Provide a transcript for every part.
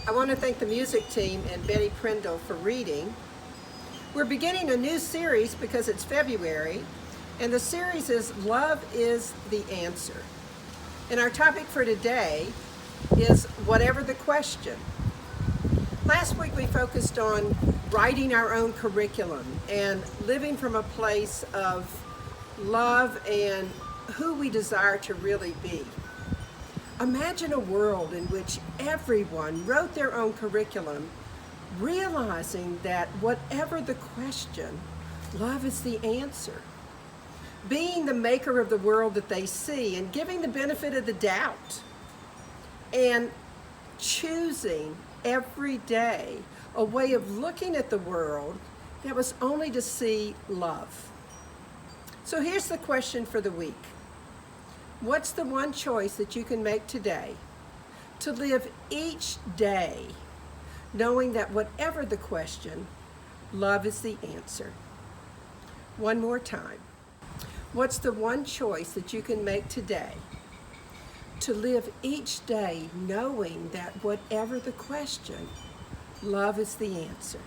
I want to thank the music team and Betty Prindle for reading. We're beginning a new series because it's February, and the series is Love is the Answer. And our topic for today is whatever the question. Last week we focused on writing our own curriculum and living from a place of love and who we desire to really be. Imagine a world in which everyone wrote their own curriculum, realizing that whatever the question, love is the answer. Being the maker of the world that they see and giving the benefit of the doubt and choosing every day a way of looking at the world that was only to see love. So here's the question for the week. What's the one choice that you can make today to live each day knowing that whatever the question, love is the answer? One more time. What's the one choice that you can make today to live each day knowing that whatever the question, love is the answer?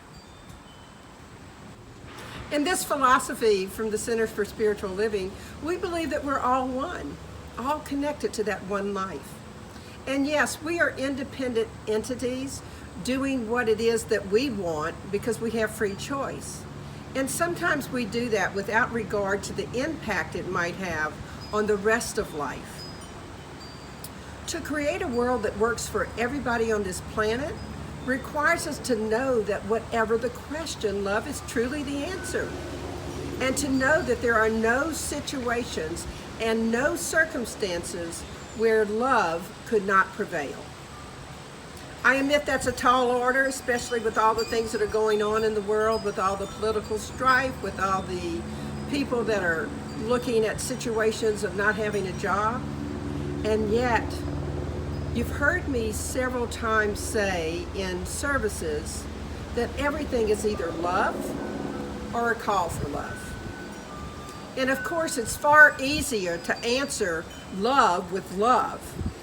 In this philosophy from the Center for Spiritual Living, we believe that we're all one, all connected to that one life. And yes, we are independent entities doing what it is that we want because we have free choice. And sometimes we do that without regard to the impact it might have on the rest of life. To create a world that works for everybody on this planet requires us to know that whatever the question, love is truly the answer. And to know that there are no situations and no circumstances where love could not prevail. I admit that's a tall order, especially with all the things that are going on in the world, with all the political strife, with all the people that are looking at situations of not having a job. And yet, you've heard me several times say in services that everything is either love or a call for love. And of course, it's far easier to answer love with love.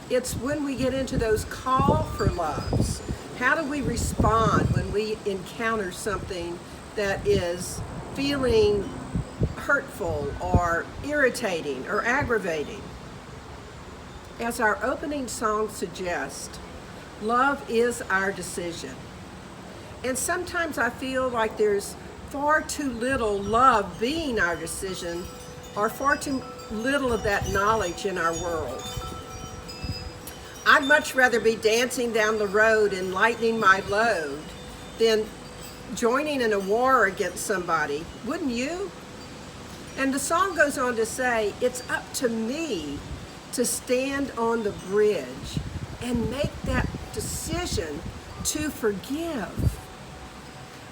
It's when we get into those call for loves. How do we respond when we encounter something that is feeling hurtful or irritating or aggravating? As our opening song suggests, love is our decision. And sometimes I feel like there's far too little love being our decision, or far too little of that knowledge in our world. I'd much rather be dancing down the road and lightening my load than joining in a war against somebody, wouldn't you? And the song goes on to say, it's up to me to stand on the bridge and make that decision to forgive.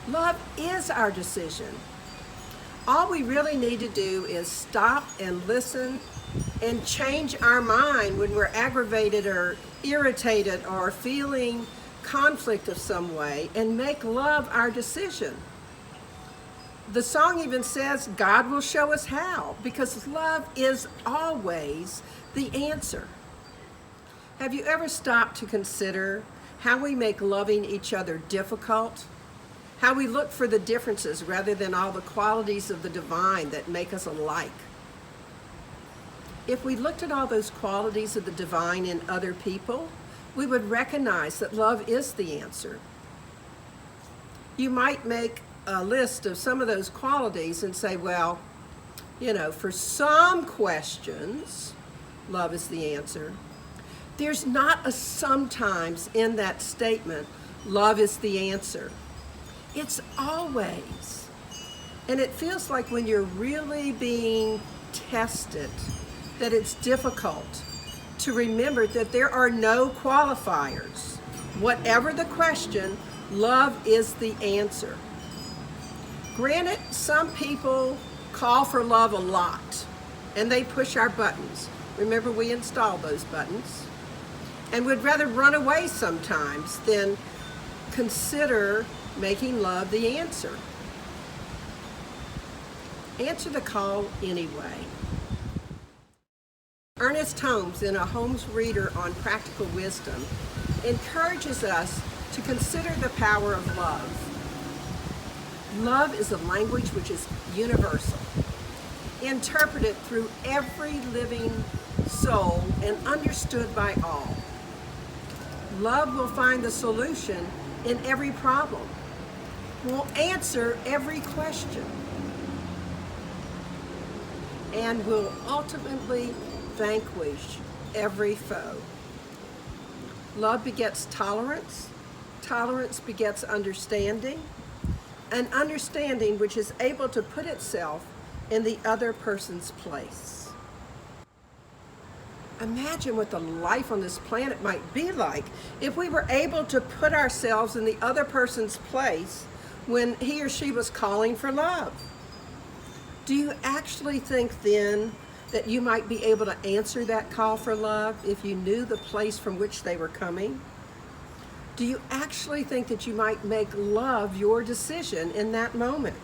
Love is our decision. All we really need to do is stop and listen and change our mind when we're aggravated or irritated or feeling conflict of some way and make love our decision. The song even says God will show us how, because love is always the answer. Have you ever stopped to consider how we make loving each other difficult? How we look for the differences rather than all the qualities of the divine that make us alike? If we looked at all those qualities of the divine in other people, we would recognize that love is the answer. You might make a list of some of those qualities and say, well, for some questions, love is the answer. There's not a sometimes in that statement, love is the answer. It's always. And it feels like when you're really being tested, that it's difficult to remember that there are no qualifiers. Whatever the question, love is the answer. Granted, some people call for love a lot, and they push our buttons. Remember, we installed those buttons. And would rather run away sometimes than consider making love the answer. Answer the call anyway. Ernest Holmes, in a Holmes Reader on Practical Wisdom, encourages us to consider the power of love. Love is a language which is universal, interpreted through every living soul and understood by all. Love will find the solution in every problem, will answer every question, and will ultimately vanquish every foe. Love begets tolerance, tolerance begets understanding, an understanding which is able to put itself in the other person's place. Imagine what the life on this planet might be like if we were able to put ourselves in the other person's place when he or she was calling for love. Do you actually think then that you might be able to answer that call for love if you knew the place from which they were coming? Do you actually think that you might make love your decision in that moment?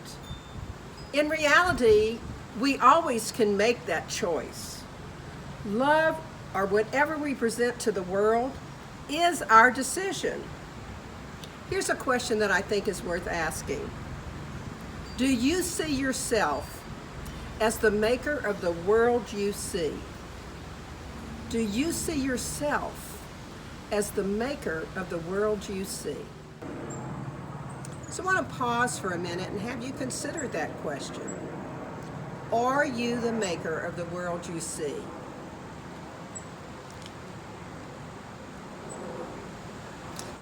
In reality, we always can make that choice. Love, or whatever we present to the world, is our decision. Here's a question that I think is worth asking. Do you see yourself as the maker of the world you see? Do you see yourself as the maker of the world you see? So I want to pause for a minute and have you consider that question. Are you the maker of the world you see?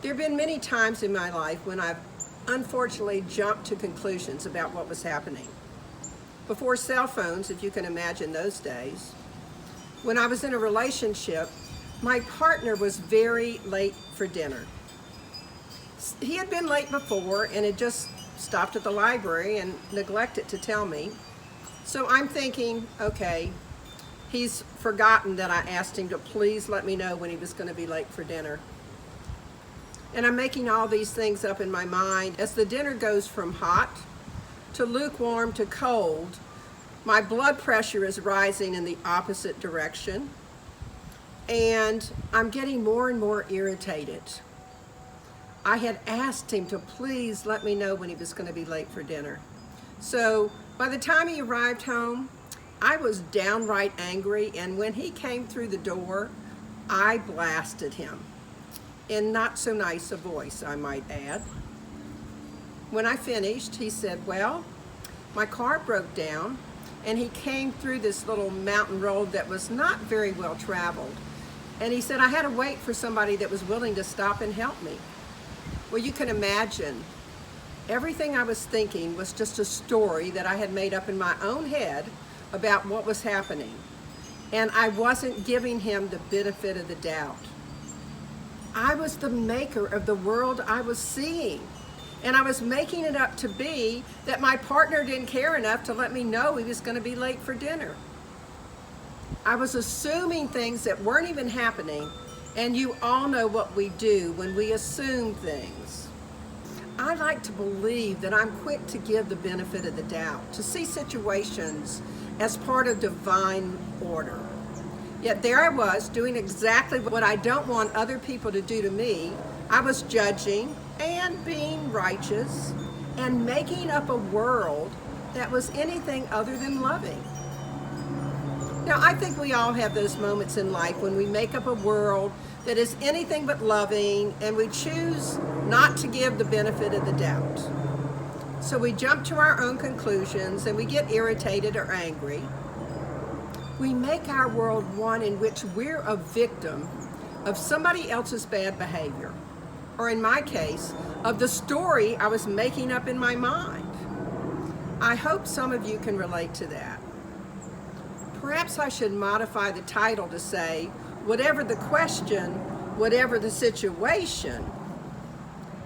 There have been many times in my life when I've unfortunately jumped to conclusions about what was happening. Before cell phones, if you can imagine those days, when I was in a relationship, my partner was very late for dinner. He had been late before and had just stopped at the library and neglected to tell me. So I'm thinking, okay, he's forgotten that I asked him to please let me know when he was going to be late for dinner. And I'm making all these things up in my mind. As the dinner goes from hot to lukewarm to cold, my blood pressure is rising in the opposite direction. And I'm getting more and more irritated. I had asked him to please let me know when he was going to be late for dinner. So by the time he arrived home, I was downright angry, and when he came through the door, I blasted him. In not so nice a voice, I might add. When I finished, he said, well, my car broke down, and he came through this little mountain road that was not very well traveled. And he said, I had to wait for somebody that was willing to stop and help me. Well, you can imagine, everything I was thinking was just a story that I had made up in my own head about what was happening. And I wasn't giving him the benefit of the doubt. I was the maker of the world I was seeing. And I was making it up to be that my partner didn't care enough to let me know he was going to be late for dinner. I was assuming things that weren't even happening, and you all know what we do when we assume things. I like to believe that I'm quick to give the benefit of the doubt, to see situations as part of divine order. Yet there I was, doing exactly what I don't want other people to do to me. I was judging and being righteous and making up a world that was anything other than loving. Now, I think we all have those moments in life when we make up a world that is anything but loving, and we choose not to give the benefit of the doubt. So we jump to our own conclusions and we get irritated or angry. We make our world one in which we're a victim of somebody else's bad behavior, or in my case, of the story I was making up in my mind. I hope some of you can relate to that. Perhaps I should modify the title to say, whatever the question, whatever the situation,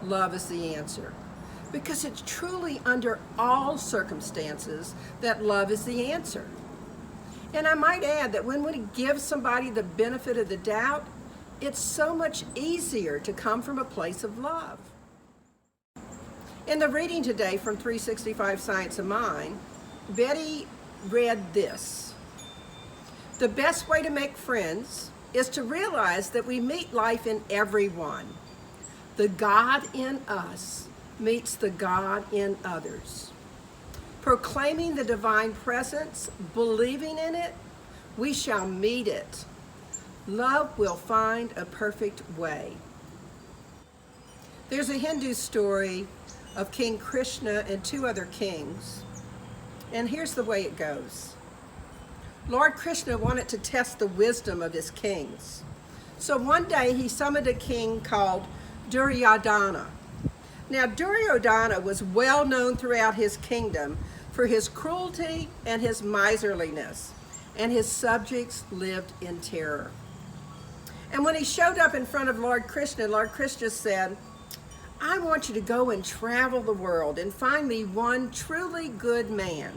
love is the answer. Because it's truly under all circumstances that love is the answer. And I might add that when we give somebody the benefit of the doubt, it's so much easier to come from a place of love. In the reading today from 365 Science of Mind, Betty read this: the best way to make friends is to realize that we meet life in everyone. The God in us meets the God in others. Proclaiming the divine presence, believing in it, we shall meet it. Love will find a perfect way. There's a Hindu story of King Krishna and two other kings, and here's the way it goes. Lord Krishna wanted to test the wisdom of his kings. So one day he summoned a king called Duryodhana. Now Duryodhana was well known throughout his kingdom for his cruelty and his miserliness, and his subjects lived in terror. And when he showed up in front of Lord Krishna said, I want you to go and travel the world and find me one truly good man.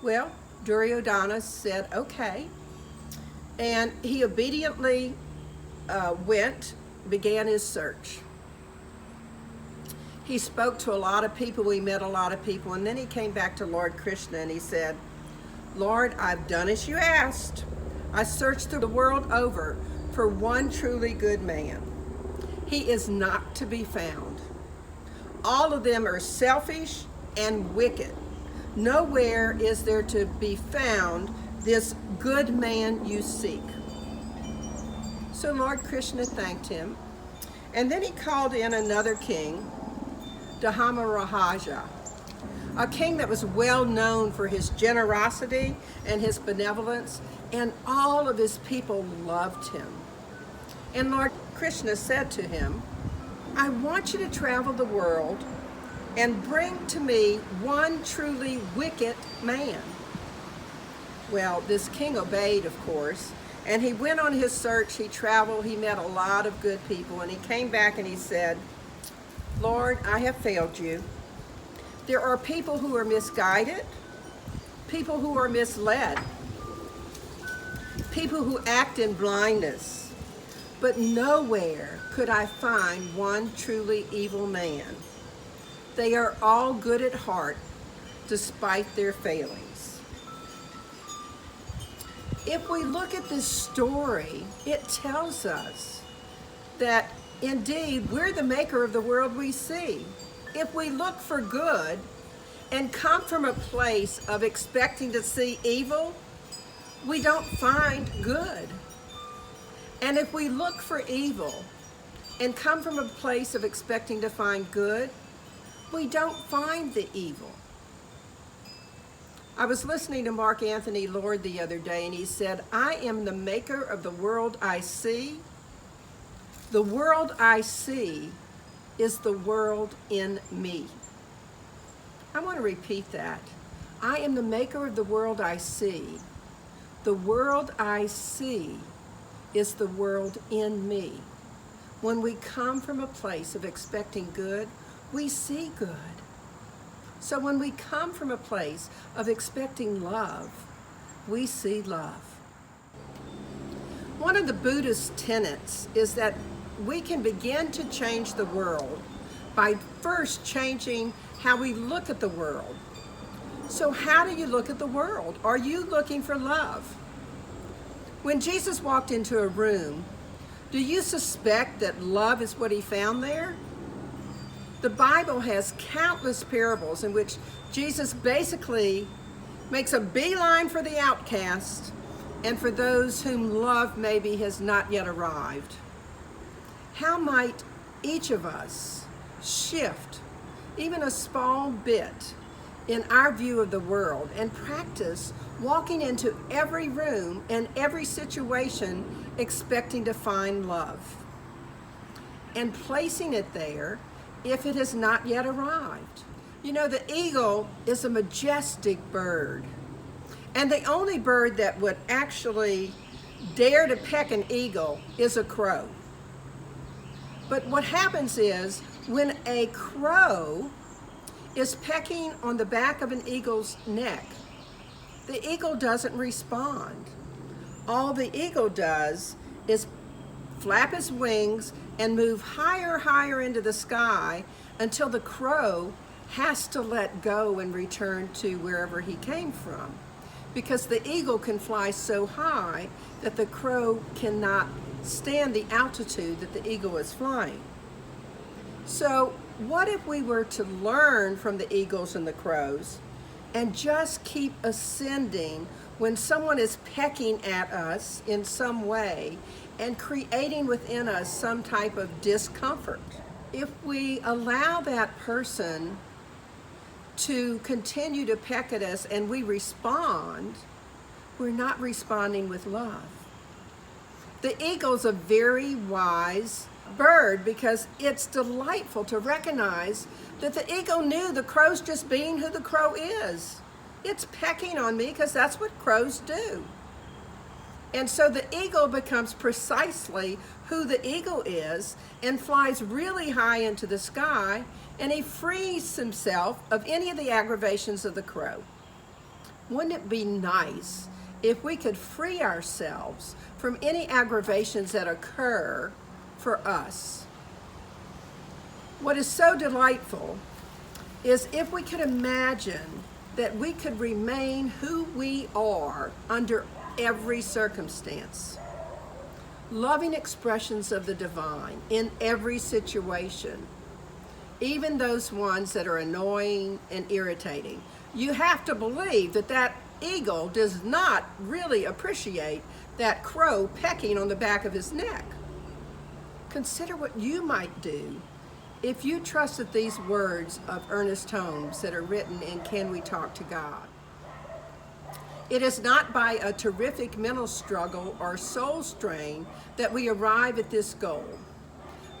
Well, Duryodhana said, okay. And he obediently began his search. He spoke to a lot of people, he met a lot of people, and then he came back to Lord Krishna and he said, Lord, I've done as you asked. I searched the world over for one truly good man. He is not to be found. All of them are selfish and wicked. Nowhere is there to be found this good man you seek. So Lord Krishna thanked him, and then he called in another king, Dharmaraja, a king that was well known for his generosity and his benevolence, and all of his people loved him. And Lord Krishna said to him, I want you to travel the world and bring to me one truly wicked man. Well, this king obeyed, of course, and he went on his search. He traveled, he met a lot of good people, and he came back and he said, Lord, I have failed you. There are people who are misguided, people who are misled, people who act in blindness, but nowhere could I find one truly evil man. They are all good at heart, despite their failings. If we look at this story, it tells us that indeed we're the maker of the world we see. If we look for good and come from a place of expecting to see evil, we don't find good. And if we look for evil and come from a place of expecting to find good, we don't find the evil. I was listening to Mark Anthony Lord the other day, and he said, I am the maker of the world I see. The world I see is the world in me. I want to repeat that. I am the maker of the world I see. The world I see is the world in me. When we come from a place of expecting good, we see good. So when we come from a place of expecting love, we see love. One of the Buddhist tenets is that we can begin to change the world by first changing how we look at the world. So how do you look at the world? Are you looking for love? When Jesus walked into a room, do you suspect that love is what he found there? The Bible has countless parables in which Jesus basically makes a beeline for the outcast and for those whom love maybe has not yet arrived. How might each of us shift even a small bit in our view of the world and practice walking into every room and every situation expecting to find love and placing it there if it has not yet arrived? You know, the eagle is a majestic bird, and the only bird that would actually dare to peck an eagle is a crow. But what happens is when a crow is pecking on the back of an eagle's neck, the eagle doesn't respond. All the eagle does is flap his wings and move higher into the sky until the crow has to let go and return to wherever he came from, because the eagle can fly so high that the crow cannot stand the altitude that the eagle is flying. So what if we were to learn from the eagles and the crows and just keep ascending when someone is pecking at us in some way and creating within us some type of discomfort? If we allow that person to continue to peck at us and we respond, we're not responding with love. The eagle's a very wise bird because it's delightful to recognize that the eagle knew the crow's just being who the crow is. It's pecking on me because that's what crows do. And so the eagle becomes precisely who the eagle is and flies really high into the sky, and he frees himself of any of the aggravations of the crow. Wouldn't it be nice if we could free ourselves from any aggravations that occur for us? What is so delightful is if we could imagine that we could remain who we are under every circumstance. Loving expressions of the divine in every situation, even those ones that are annoying and irritating. You have to believe that that eagle does not really appreciate that crow pecking on the back of his neck. Consider what you might do if you trusted these words of Ernest Holmes that are written in Can We Talk to God? It is not by a terrific mental struggle or soul strain that we arrive at this goal,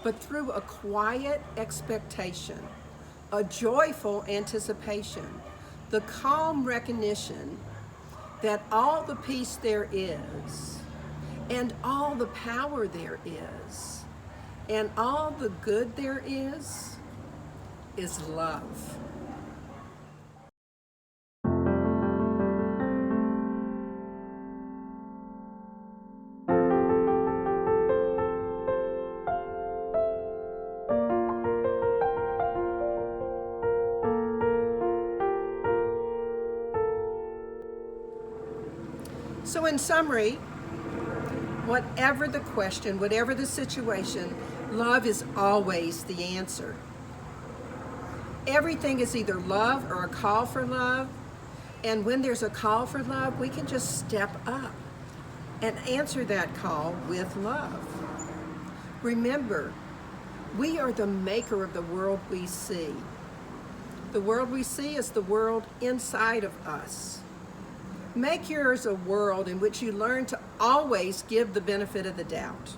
but through a quiet expectation, a joyful anticipation, the calm recognition that all the peace there is, and all the power there is, and all the good there is love. So in summary, whatever the question, whatever the situation, love is always the answer. Everything is either love or a call for love. And when there's a call for love, we can just step up and answer that call with love. Remember, we are the maker of the world we see. The world we see is the world inside of us. Make yours a world in which you learn to always give the benefit of the doubt,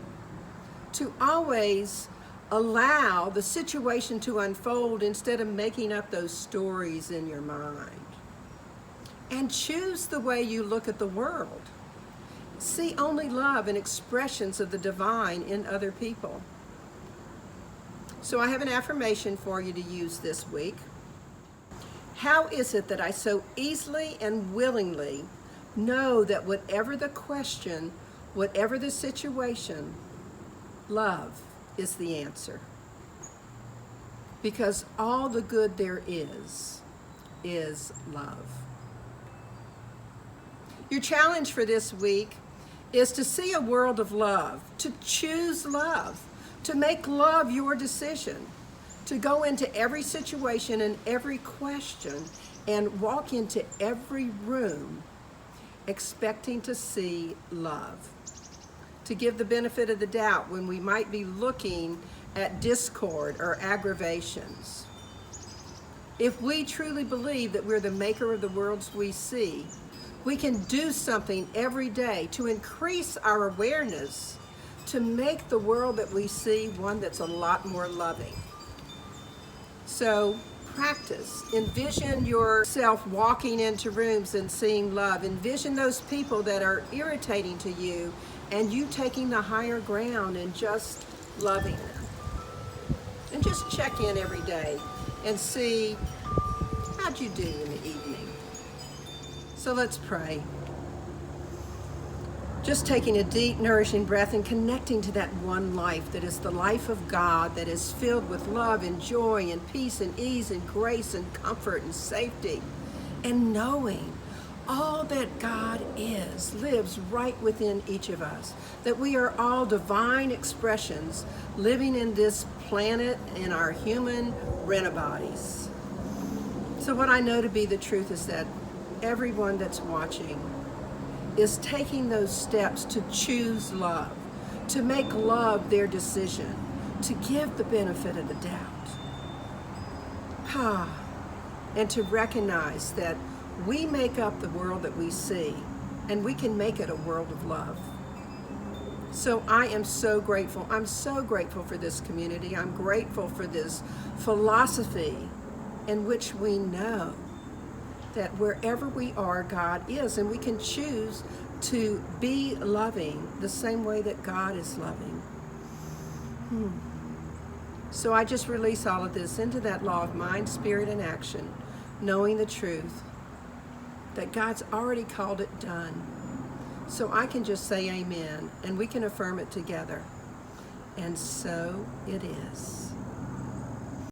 to always allow the situation to unfold instead of making up those stories in your mind. And choose the way you look at the world. See only love and expressions of the divine in other people. So I have an affirmation for you to use this week. How is it that I so easily and willingly know that whatever the question, whatever the situation, love is the answer? Because all the good there is love. Your challenge for this week is to see a world of love, to choose love, to make love your decision, to go into every situation and every question and walk into every room expecting to see love. To give the benefit of the doubt when we might be looking at discord or aggravations. If we truly believe that we're the maker of the worlds we see, we can do something every day to increase our awareness to make the world that we see one that's a lot more loving. So practice. Envision yourself walking into rooms and seeing love. Envision those people that are irritating to you and you taking the higher ground and just loving them. And just check in every day and see how'd you do in the evening. So let's pray. Just taking a deep, nourishing breath and connecting to that one life that is the life of God, that is filled with love and joy and peace and ease and grace and comfort and safety. And knowing all that God is lives right within each of us, that we are all divine expressions living in this planet in our human bodies. So what I know to be the truth is that everyone that's watching is taking those steps to choose love, to make love their decision, to give the benefit of the doubt. And to recognize that we make up the world that we see, and we can make it a world of love. So I am so grateful. I'm so grateful for this community. I'm grateful for this philosophy in which we know that wherever we are, God is, and we can choose to be loving the same way that God is loving. So I just release all of this into that law of mind, spirit, and action, knowing the truth that God's already called it done. So I can just say amen, and we can affirm it together. And so it is.